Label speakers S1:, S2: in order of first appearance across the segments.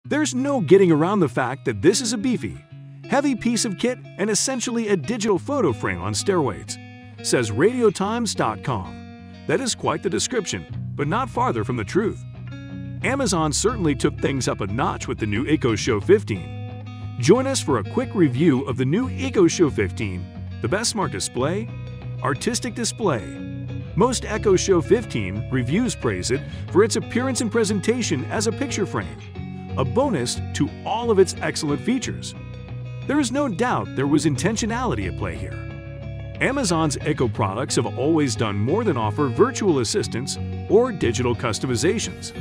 S1: There's no getting around the fact that this is a beefy, heavy piece of kit and essentially a digital photo frame on steroids, says radiotimes.com. That is quite the description, but not farther from the truth. Amazon certainly took things up a notch with the new Echo Show 15. Join us for a quick review of the new Echo Show 15, the best smart display, artistic display. Most Echo Show 15 reviews praise it for its appearance and presentation as a picture frame, a bonus to all of its excellent features. There is no doubt there was intentionality at play here. Amazon's Echo products have always done more than offer virtual assistants or digital customizations.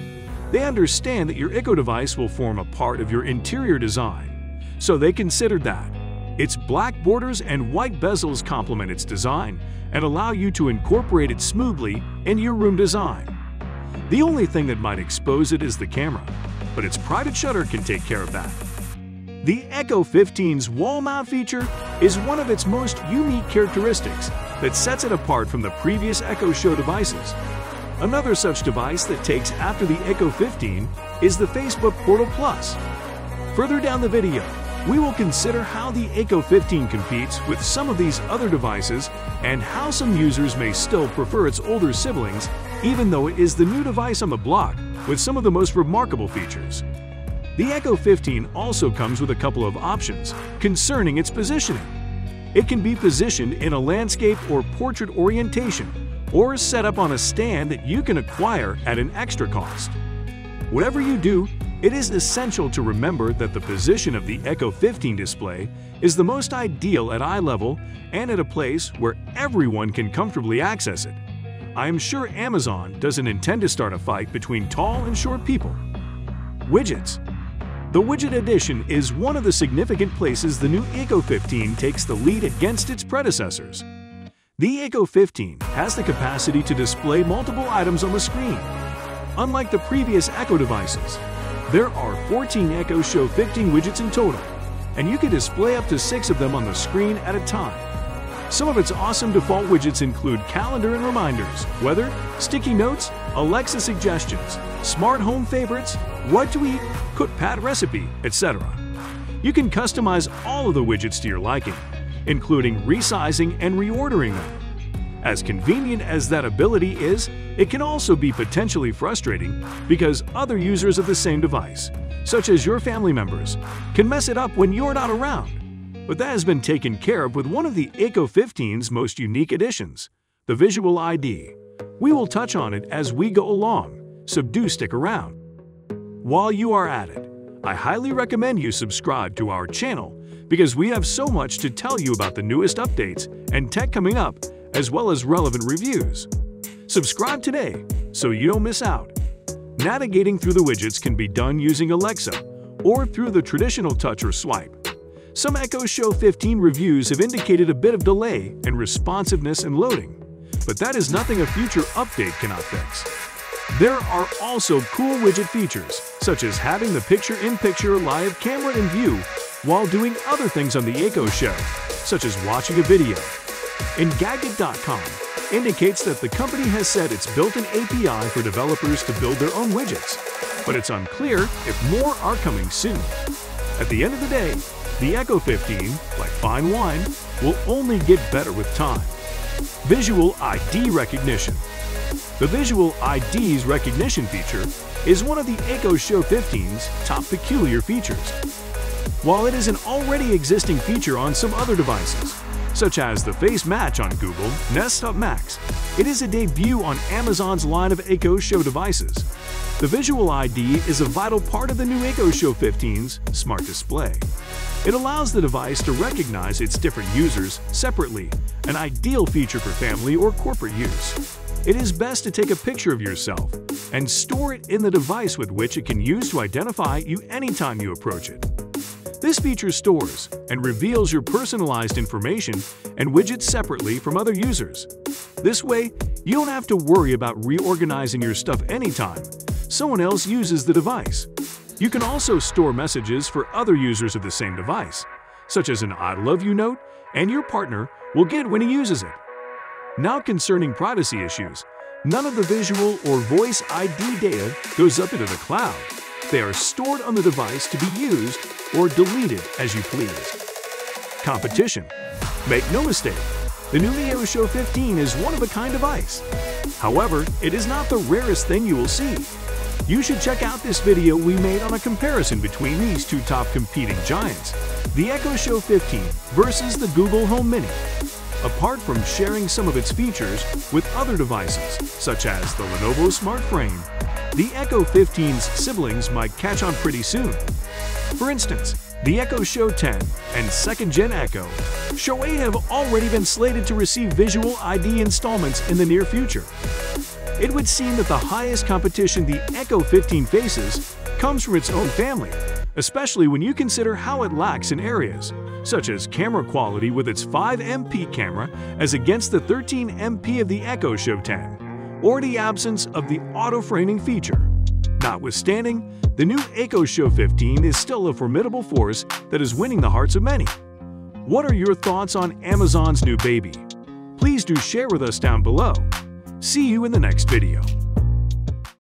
S1: They understand that your Echo device will form a part of your interior design, so they considered that. Its black borders and white bezels complement its design and allow you to incorporate it smoothly in your room design. The only thing that might expose it is the camera, but its private shutter can take care of that. The Echo 15's wall mount feature is one of its most unique characteristics that sets it apart from the previous Echo Show devices. Another such device that takes after the Echo 15 is the Facebook Portal Plus. Further down the video, we will consider how the Echo 15 competes with some of these other devices and how some users may still prefer its older siblings, even though it is the new device on the block with some of the most remarkable features. The Echo 15 also comes with a couple of options concerning its positioning. It can be positioned in a landscape or portrait orientation, or set up on a stand that you can acquire at an extra cost. Whatever you do, it is essential to remember that the position of the Echo 15 display is the most ideal at eye level and at a place where everyone can comfortably access it. I am sure Amazon doesn't intend to start a fight between tall and short people. Widgets. The widget edition is one of the significant places the new Echo 15 takes the lead against its predecessors. The Echo 15 has the capacity to display multiple items on the screen. Unlike the previous Echo devices, there are 14 Echo Show 15 widgets in total, and you can display up to 6 of them on the screen at a time. Some of its awesome default widgets include calendar and reminders, weather, sticky notes, Alexa suggestions, smart home favorites, what to eat, cookpad recipe, etc. You can customize all of the widgets to your liking, including resizing and reordering them. As convenient as that ability is, it can also be potentially frustrating because other users of the same device, such as your family members, can mess it up when you're not around. But that has been taken care of with one of the Echo 15's most unique additions, the Visual ID. We will touch on it as we go along, so do stick around. While you are at it, I highly recommend you subscribe to our channel because we have so much to tell you about the newest updates and tech coming up, as well as relevant reviews. Subscribe today so you don't miss out. Navigating through the widgets can be done using Alexa or through the traditional touch or swipe. Some Echo Show 15 reviews have indicated a bit of delay in responsiveness and loading, but that is nothing a future update cannot fix. There are also cool widget features, such as having the picture-in-picture live camera in view while doing other things on the Echo Show, such as watching a video. Engadget.com indicates that the company has said it's built an API for developers to build their own widgets, but it's unclear if more are coming soon. At the end of the day, the Echo 15, like fine wine, will only get better with time. Visual ID recognition. The Visual ID's recognition feature is one of the Echo Show 15's top peculiar features. While it is an already existing feature on some other devices, such as the Face Match on Google Nest Hub Max, it is a debut on Amazon's line of Echo Show devices. The Visual ID is a vital part of the new Echo Show 15's smart display. It allows the device to recognize its different users separately, an ideal feature for family or corporate use. It is best to take a picture of yourself and store it in the device with which it can use to identify you anytime you approach it. This feature stores and reveals your personalized information and widgets separately from other users. This way, you don't have to worry about reorganizing your stuff anytime someone else uses the device. You can also store messages for other users of the same device, such as an "I love you" note, and your partner will get when he uses it. Now concerning privacy issues, none of the visual or voice ID data goes up into the cloud. They are stored on the device to be used or deleted as you please. Competition. Make no mistake, the new EcoShow 15 is one-of-a-kind device. However, it is not the rarest thing you will see. You should check out this video we made on a comparison between these two top competing giants, the EcoShow 15 versus the Google Home Mini. Apart from sharing some of its features with other devices, such as the Lenovo Smart Frame, the Echo 15's siblings might catch on pretty soon. For instance, the EcoShow 10 and 2nd Gen Echo Show 8 have already been slated to receive visual ID installments in the near future. It would seem that the highest competition the Echo 15 faces comes from its own family, especially when you consider how it lacks in areas, such as camera quality with its 5MP camera as against the 13MP of the EcoShow 10, or the absence of the auto-framing feature. Notwithstanding, the new EcoShow 15 is still a formidable force that is winning the hearts of many. What are your thoughts on Amazon's new baby? Please do share with us down below. See you in the next video.